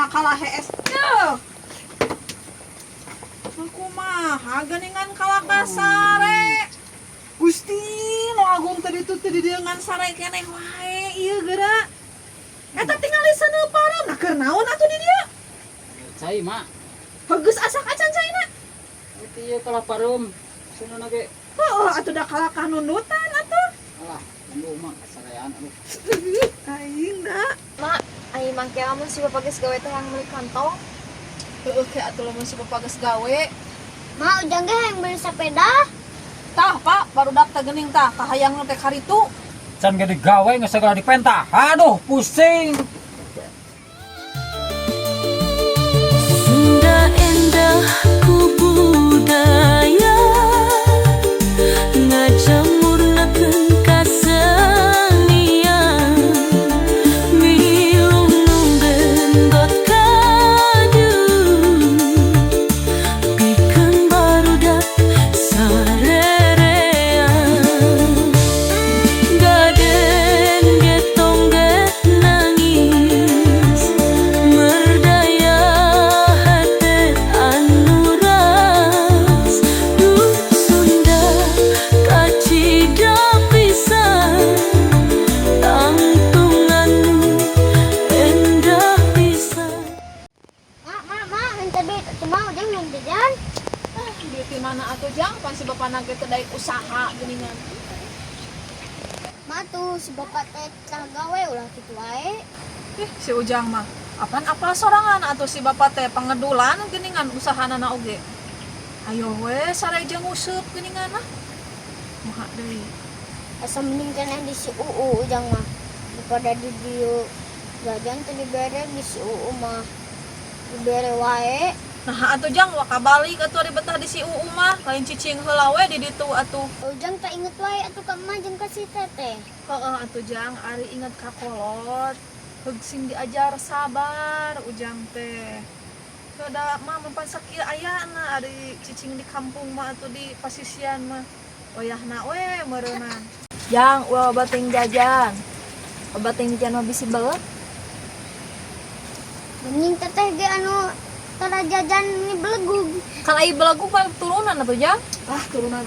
kalah HS tuh. Aku mah ganingan kalah kasare. Gusti, no agung tadi tuh tadi dengan sare keneh wae ieu geura. Eta tinggal di sana parah, nah keur naon atuh di dieu? Cai mak. Bagus asak acan caina. Itu ieu kalah parum. Sunana ge. Heuh, atuh da kalah kanunutan atuh. Alah, lu mak kasarean atuh. Aing da. Mak, ayo mangke amun si bapak geus gawe teh yang beli kantong. Heuh, ke atuh lamun si bapak geus gawe. Mak, ujang ge yang beli sepeda. Tah, Pak, baru dak teh geuning tah, kahayang teh karitu. Can ge digawe geus segala dipentah. Aduh, pusing. Sunda endah ku budaya ngajamurnakeun kasenian milung nunggeun got kadung pikeun barudak sarerean gaden getong get nangis merdaya hate anu ras duh Sunda kacida pisan tangtunganmu endah pisan. Mak, henteu duit atuh mah ujang belum jajan. Duit di mana atuh jang, pan si bapak nage teh daek usaha geuningan. Mak tuh si bapak teh tah gawe ulah kitu wae. Si Ujang mah, apaan apal sorangan atuh si bapak teh pangedulan geuningan usahanana oge. Ayo we sare jeung useup geuningan mah. Moha deui. Asa mending keneh di si ujang mah. Daripada di dieu jajan teh dibere di si mah. Dibere wae. Nah atuh jang waka balik atuh ari betah di si mah, lain cicing heula we di ditu atuh. Ujang tak inget wae atuh ka emak jeung ka si teteh. Heeh atuh jang, ari inget ka kolot. Heug sing diajar sabar Ujang teh. Kada mah mempan sakieu ayana ari cicing di kampung mah atuh di pasisian mah. Wayahna we meureunana. Jang, ulah bating jajan. Bating jajan mah bisi beut. Mending teteh ge anu tara jajan ni belegug. Kan ai belegug mah turunan atuh jang. Ah, turunan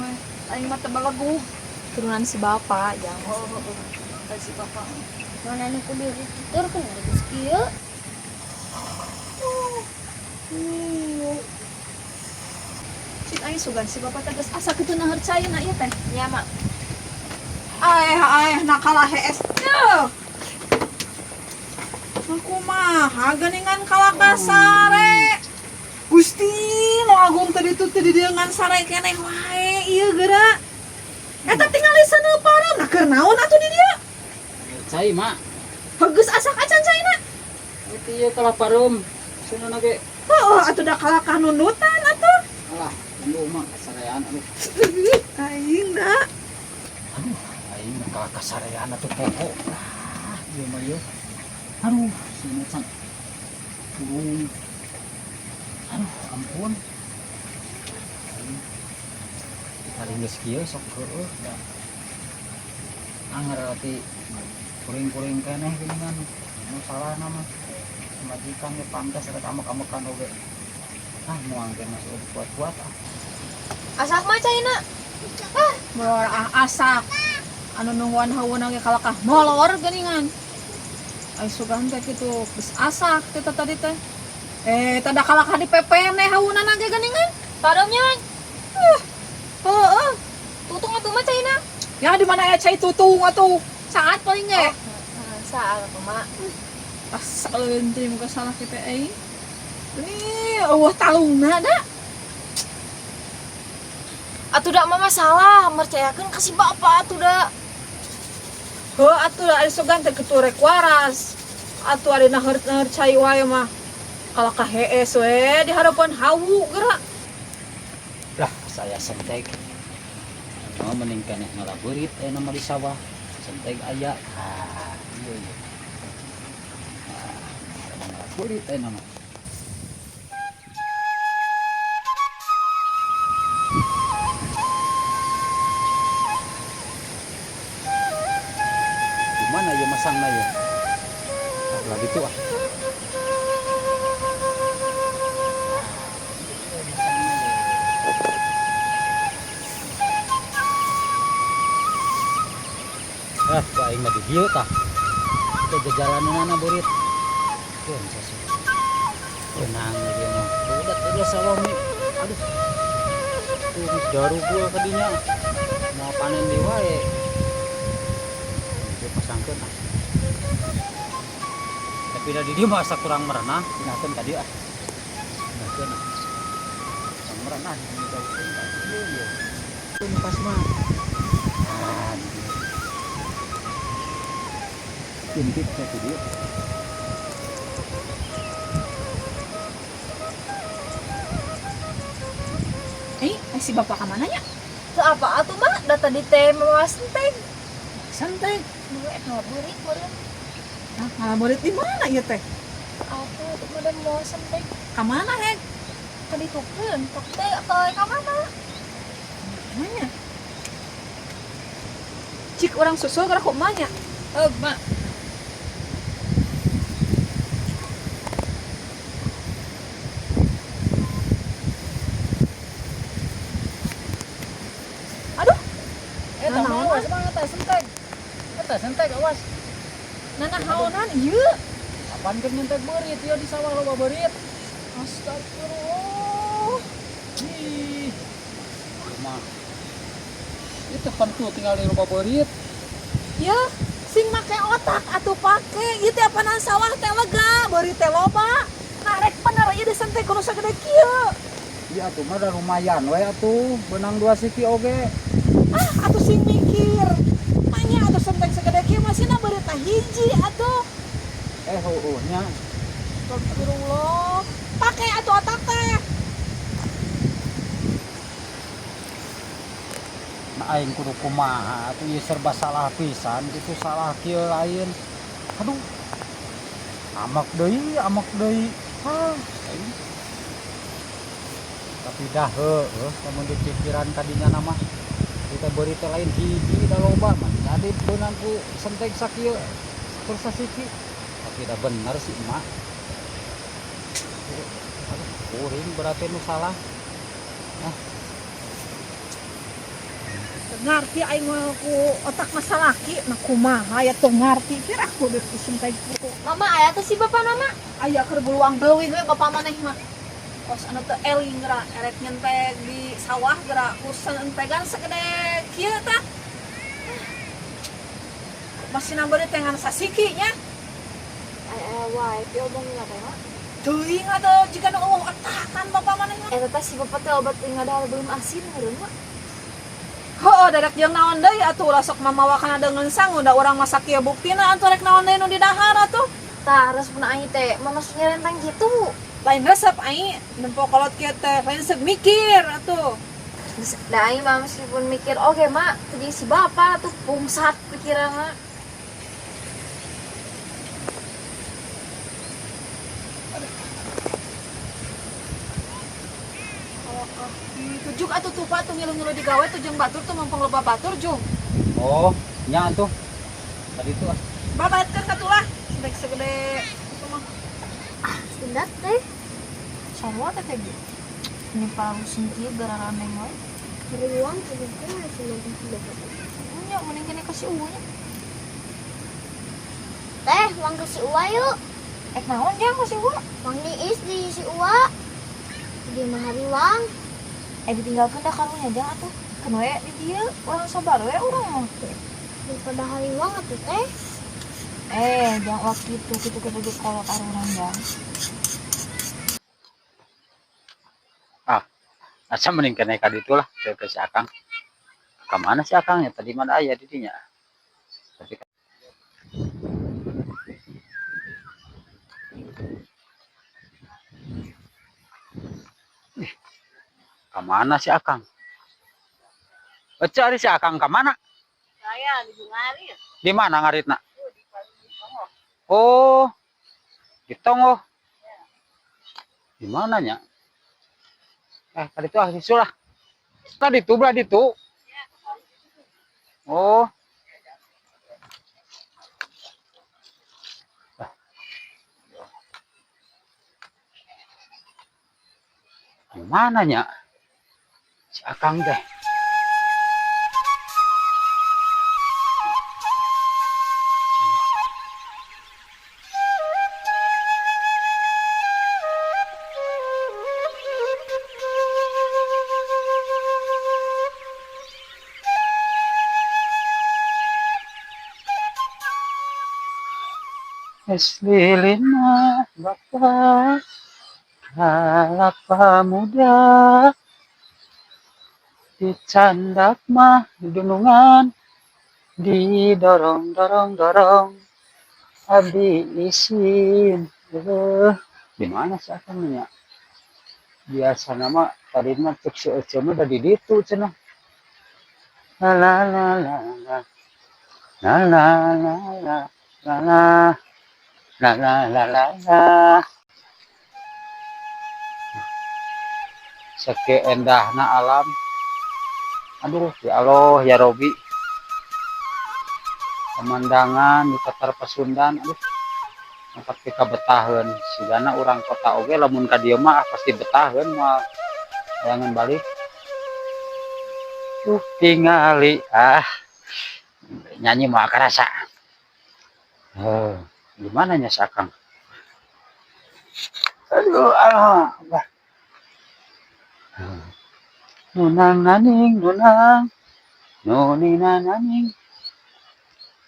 we. Aing mah teu belegug. Turunan si bapak jang. Oh. Si bapak. Mana nu kudu dituturkeun geus kieu. Cik aing sugan si bapak teh geus asa kitu naharcayeuna ieu teh. Ya, Mak. Nah kalah HS tuh. Aku mah ganingan kalah kasare. Gusti, no agung tadi tuh tadi dengan sare keneh wae ieu geura. Eta tinggal di sana parah, nah keur naon atuh di dieu? Cai mak. Bagus asak acan caina. Itu ieu kalah parum. Sunana ge. Heuh, atuh da kalah kanunutan atuh. Alah, lu mak kasarean atuh. Aing da. Aduh, aing mah kalah kasarean atuh pokok. Ah, ieu mah ieu. Aduh, sini can. Aduh, ampun. Paling geus kieu sok heueuh da. Angarati kuring-kuring keneh geuningan. Nu salah nama. Majikan ge pantes rek amek-amekan oge. Ah, moal ge masuk kuat-kuat ah. Asak mah caina. Molor asak. Anu nungguan haweuna ge kalakah molor geuningan. Ai sugan teh kitu geus asak teh tadi teh. Tada kalakah di pepene haweunana ge geuningan. Paremnya. Heueuh. Tutung atuh mah caina. Ya di mana ya cai tutung atuh. Saat paling ge. Saal atuh mak. Asa leunteuy muka salah kita euy. Ini eueuh talungna da. Atuh da mah masalah, mercayakeun ka si bapak atuh da. Heuh atuh ari sugan teh kitu rek waras. Atuh ari naher cai wae mah. Kalakah hees we di harapan hawu geura. Lah, saya sentek. Mau mending keneh ngalaburit nama di sawah. Sentek aya. Ah, ieu. Ngalaburit nama. Gimana ya masangnya ya? Lah gitu ah. di dieu tah. Teh jalanan anak berit. Tuh sesuatu. Tenang dia mah. Udah sawah mi. Aduh. Tuh daru gua kadinya. Mau panen di wae. Dia pasangkeun ah. Tapi dari dia masa kurang merenah, pinakeun tadi ah. Pinakeun ah. Kurang merenah ini daun tadi. Ini pas mah. Intip satu dia. Si bapak kemana ya? Ke apa atuh mah? Data di teh mawa senteng. Senteng? Duit ngaburit meureun. Nah, ngaburit di mana ieu teh? Aku kemudian mau sampai Ka mana hek? kaditukeun, tok teh atau ka mana? Mana? Cik orang susul gerak kumanya. Mak. Aduh, Eta naon, mah semangat teh sentek. Eta sentek awas. nana haonan ieu. Apaan keur nyentek beurit ieu di sawah loba beurit. Astagfirullah. Ih. Mah. Itu kan tuh tinggal di loba beurit. Ya, sing make otak atuh pake. Ieu teh apanan sawah teh lega, beurit teh loba. Narek bener ieu disentek kudu sagede kieu. Iya tuh mah udah lumayan we atuh, benang 2 siki oge. Ah, atuh sing mikir. Manya atuh sentek sagede kieu masina beurit teh hiji atuh. Nya Astagfirullah. Pakai atuh otak teh. nah aing kudu kumaha atuh ieu serba salah pisan gitu salah kieu lain. Aduh. Amak deui. Aing. Tapi dah heuh lamun di pikiran kadinya nama kita beri teh lain hiji da loba mah. Jadi beunang ku sentek sakieu terus sasiki. Tapi dah bener sih emak. Aduh, kuring berarti nu salah. Ngarti aing mah ku otak masa laki, nah kumaha ya tuh ngarti kira aku udah disentek ku. Mama aya tuh si bapak nama. Aya keur beluang leuwih we bapak maneh mah. Kos anu teh eling geura erek nyentek di sawah geura urusan entegan sagede kieu tah. Masih nambah teh ngan sasiki nya. Aya wae pi omongna teh mah. Teuing atuh jika nu eueuh otakan bapak maneh mah. Eta teh si bapak teh obat ngadahar belum asin meureun mah. Heuh dadak jeung naon deui atuh ulah sok mamawa kana deungeun sangu da urang masak kieu buktina atuh rek naon deui nu di dahar atuh. Tah resepna aing teh mamasnya rentang gitu. Lain resep aing nempo kolot kieu teh lain resep mikir atuh. Da aing mah meskipun mikir oge mak tadi si bapak tuh pungsat pikiranna. Itu juk atuh tupa tuh ngilu-ngilu di gawe tuh jeung batur tuh mumpung loba batur juk. Oh, nya atuh. Tadi itu ah. Babatkeun katulah sedek segede itu mah. Sendat teh. Sarua teh teh. Ini parusin kieu gara rame we. Ruang kebetulan masih nanti si bapak. Nya mending kene kasih unya. Teh, uang ke si Uwa yuk. Naon jang kasih unya. Uang diis di si Uwa. Di mahari uang. Ditinggalkeun da karunya jang atuh. Keun we di dieu urang sabar we urang mah. Daripada hari uang atuh teh. Jang waktu itu kitu kudu kolot arurang jang. Asa mending kena ka ditu lah ke si Akang. Ka mana si Akang ya tadi mana aya di dinya. Tapi ka mana si Akang? Cari si Akang ka mana? Saya di Bungari. Di mana ngaritna? Oh. Di Tongo. Di mananya? Tadi itu sudah. Tadi itu belah itu. Oh. Di mananya? Si Akang teh. Es lilin mah bapak kalapa muda dicandak mah dunungan didorong dorong dorong abi isin di mana sih akannya biasa nama tadi mah cek si Ece mah dari ditu cenah la la la la la la la la la la la la la la la seke endahna alam. Aduh ya Allah ya Robi, pemandangan di Tatar Pasundan aduh tempat kita betahan sigana orang kota oge lamun ka dieu mah pasti betahan mah jangan balik tingali nyanyi mah karasa gimana nya sakang aduh Allah nunang naning nunang nunina naning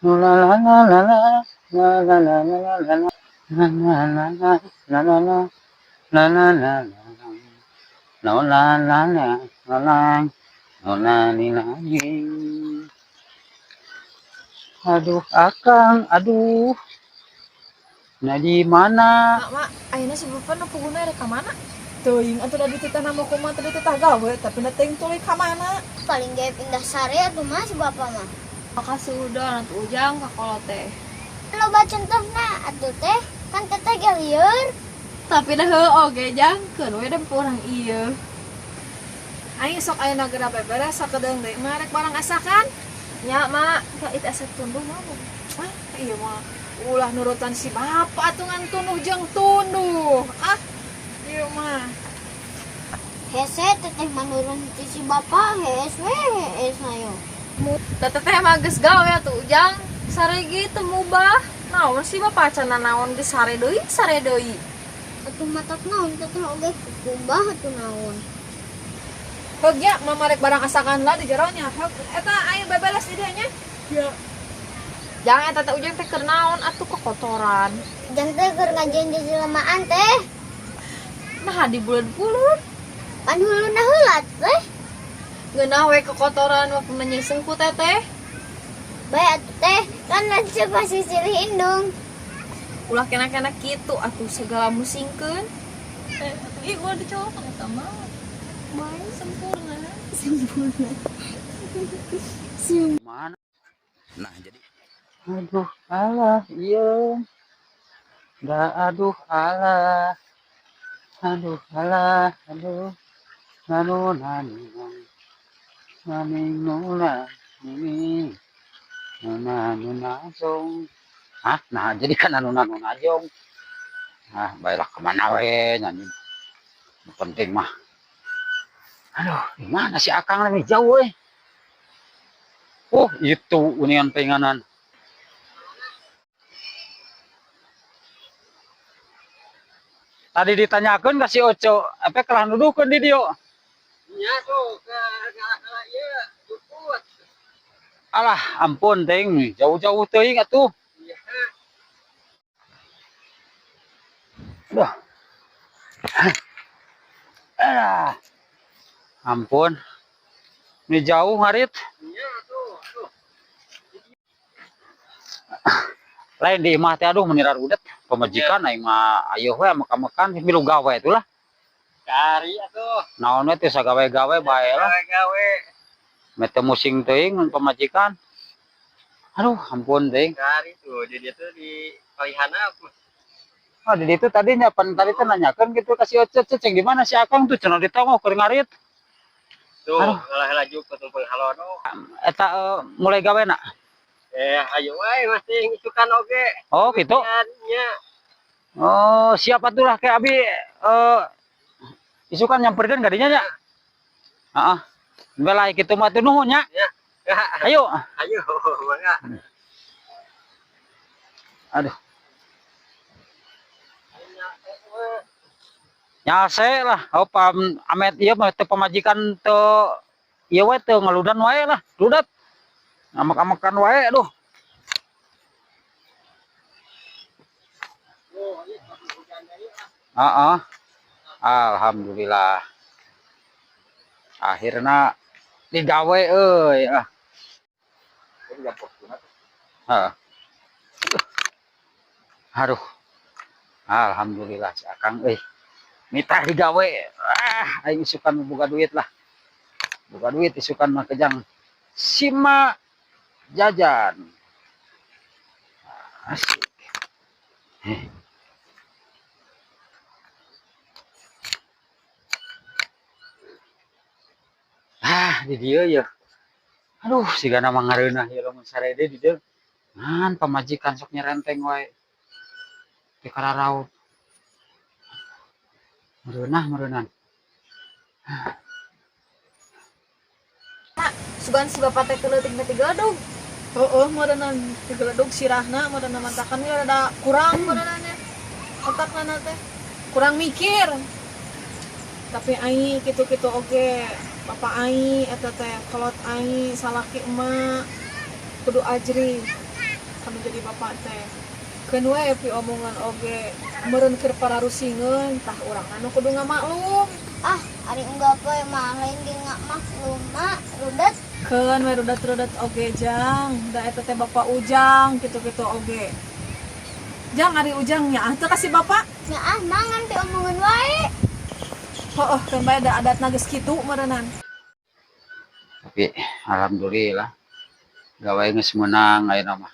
nulalalala la la la la la la la la la la la la la la la la la no la la la la la no la ni la ni aduh akang aduh nah di mana mak ayeuna si Bapak nu puguna rek ka mana teuing atuh da dititah nama kumaha teh dititah gawe tapi na teuing tuluy ka mana Paling gaya pindah sare atuh mah si bapak mah. makasih udah atuh ujang ka kolot teh Lo baca contohna atuh teh kan teteh ge lieur. tapi dah heuh oge jangkeun we da urang ieu aing sok ayeuna geura beberes sakedeung deui mah rek barang asakan nya mak ka it asa tunduh mah ieu mah ulah nurutan si bapak atuh ngan tunduh jeung tunduh ieu mah Hese teteh menurun ti si bapak hes we hes ayo. teteh teh mah geus gawe atuh ujang sare gitu mubah naon sih bapak cenah naon geus sare deui Atuh matak naon teteh oge kumbah atuh naon. heug nya mama rek barang asakan lah di jero nya heug eta aya bebeles di dieu nya ya jangan eta teh ujang teh keur naon atuh kekotoran Jang teh keur ngajian di jelmaan teh. nah di bulan-bulan Pan huluna heula teh. geunah we kekotoran waktu menyeuseng ku teteh Bae atuh teh kan lanceuk masih silih indung. ulah kena-kena kitu atuh segala musingkeun atuh ieu ulah dicoba eta mah bae sempurna mana nah jadi aduh alah iya dah aduh alah aduh alah aduh nanu nani nani nuna nini nuna nuna jong nah jadi kan nanu nuna jong baiklah kemana we nyanyi penting mah aduh gimana si akang lebih jauh oh itu unian penganan tadi ditanyakan ke si Oco apa kelah nuduhkeun di dieu nya tuh kala ieu juput alah ampun teuing jauh-jauh teuing atuh Duh. Ampun. Ini jauh ngarit. Lain di imah teh aduh menirar udet pemajikan aing mah ayo we makan-makan milu gawe itulah. Kari atuh. Naon we teh sagawe-gawe bae lah. Gawe. Mete musing teuing mun pemajikan. Aduh, ampun teuing. Kari tuh, jadi itu di Palihana aku. Oh, di itu tadinya pan tadi teh nanyakeun gitu ka si Ocet ceng di mana si Akang tuh cenah ditongok keur ngarit. Tuh, laju ke tumpeng halono. Eta mulai gawe nak. Ayo wae masih ngisukan oge. Oh, gitu. Nya. Oh, siap atuh lah ke abi isukan nyamperkeun ka dinya nya. Heeh. Belai kitu mah teh nuhun nya. Ya. Ayo. Ayo, mangga. Aduh. Nyase lah, pam amet ieu mah teu pamajikan teu ieu we teu ngaludan wae lah, ludat. Amak-amakan wae aduh. Heeh. Alhamdulillah. Akhirnya digawe euy. Heeh. Aduh. Alhamdulillah si Akang euy. Mitra digawe. Aing isukan boga duit lah. Boga duit isukan mah kejang sima jajan. Asik. Di dieu ya. Aduh, sigana mangareunah ieu lamun sarede di dieu. Ngan pamajikan sok nyerenteng wae. Teu kararaot. Mereunah. Sugan si bapak teh keleutik teh tigadog. Heeh, modenan tigadog sirahna modenan mantakan we rada kurang modenannya. Otakna teh kurang mikir. Tapi ai kitu-kitu oge. Bapak ai eta teh kolot ai salaki emak kudu ajri. Kanu jadi bapak teh. Keun we pi omongan oge meureun keur pararusingeun tah urang anu kudu ngamaklum. Ah, ari enggak apa mah lain ge nggak maklum mak rudet. Keun we rudet-rudet oge jang. Da eta teh bapak Ujang kitu-kitu oge. Jang ari Ujang nya teu kasih bapak. Nya ah mangan teh omongan wae. Heeh, kan bae ada adatna geus kitu meureunnan. Tapi alhamdulillah gawe geus meunang ayeuna mah.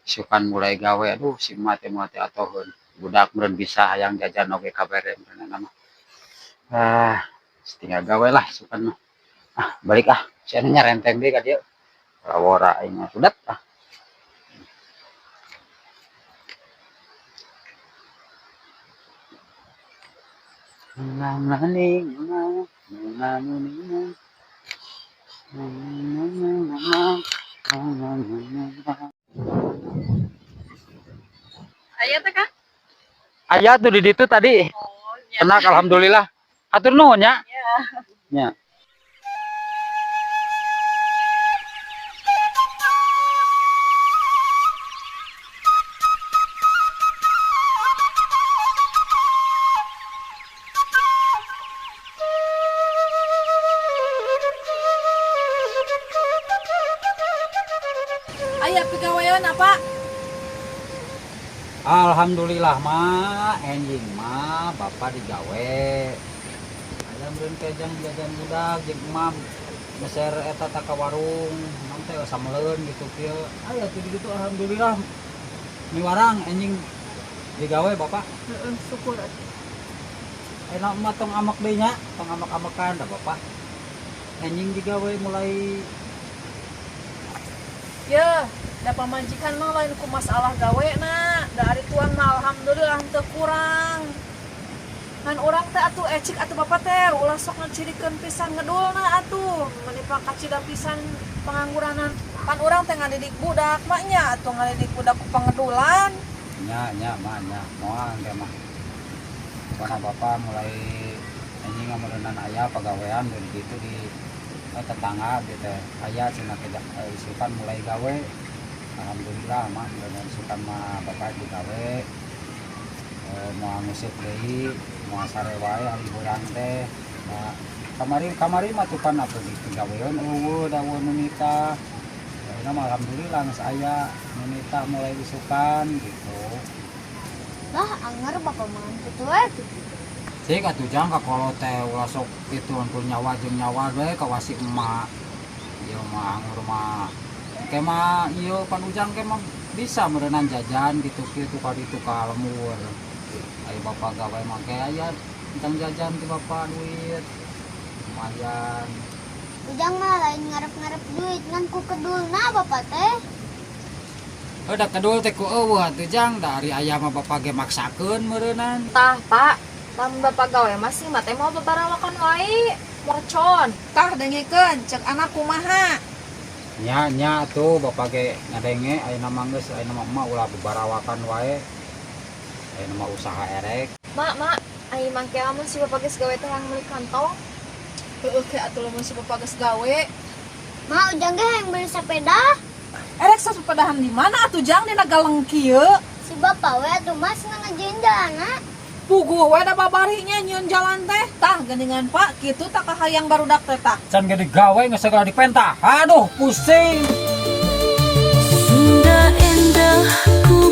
Isukan mulai gawe aduh si emak teh atoheun. Budak meureun bisa hayang jajan oge kabere meureunna mah. Tinggal gawe lah isukan mah. Balik sia nya renteng deui ka dieu. Wara aing mah sudet Aya teh Kang? Aya tuh di ditu tadi. Enak alhamdulillah. Hatur nuhun nya. Nya. Aya pigawean apa? Alhamdulillah mah enjing mah bapak digawe. Aya meureun kejang jajan budak jeung emam meser eta ta ka warung, emam teh sameleun gitu kieu. Aya teh ditu alhamdulillah. Miwarang enjing digawe bapak. Heeh, syukur. Enak mah tong amak deui nya, tong amak-amakan da bapak. Enjing digawe mulai Ya, da pamajikan mah lain ku masalah gawe na. Da ari tuan mah alhamdulillah teu kurang. Ngan urang teh atuh ecik atuh bapak teh ulah sok ngacirikeun pisan ngedulna atuh. Menipa kacida pisan pengangguranan. Pan urang teh ngadidik budak mah nya atuh ngadidik budak ku pangedulan. nya moal teh mah. Karena bapak mulai anjing ngameureunan aya pagawean dari ditu di tetangga gitu. Aya cenah isukan mulai gawe. Alhamdulillah mah dengan isukan mah bapak digawe. Mau ngusip deui, mau sare wae ari urang teh. Nah, kamari mah tukan atuh digaweun eueuh dawuh nu nita. Ayeuna mah alhamdulillah geus aya nu nita mulai isukan gitu. Lah anger bapak mangan kitu we. Cik atuh jang ka kolot teh ulah sok kitu pun nyawa jeung nyawa we ka wasi emak. Ieu mah anggur mah. Ke mah ieu pan ujang ke mah bisa meureunnan jajan gitu-gitu ka ditu ka lemur. Ayo bapak gawe mah ke aya tentang jajan ti bapak duit. Lumayan. Ujang mah lain ngarep-ngarep duit ngan ku kedulna bapak teh. Da kedul teh ku eueuh atuh jang dari aya mah bapak ge maksakeun meureunnan. Tah, Pak. Lamun bapak gawe masih mah teh mau babarawakan wae. Morcon. Tah dengekeun cek anak kumaha. Nya tuh bapak ge ngadenge ayeuna mah geus ayeuna mah emak ulah babarawakan wae. Ayeuna mah usaha erek. Mak, ai mangke amun si bapak geus gawe teh yang meuli kantong. Heueuh ke atuh lamun si bapak geus gawe. Mak ujang ge yang beli sepeda. Erek sasepedahan di mana atuh jang dina galeng kieu? Si bapak we atuh mas ngajeun jalana. puguh we da babarinya nyieun jalan teh. Tah geuningan Pak, kitu tak kahayang barudak teh tah. Can gede gawe nggak segala dipenta. Aduh pusing. Sunda endah ku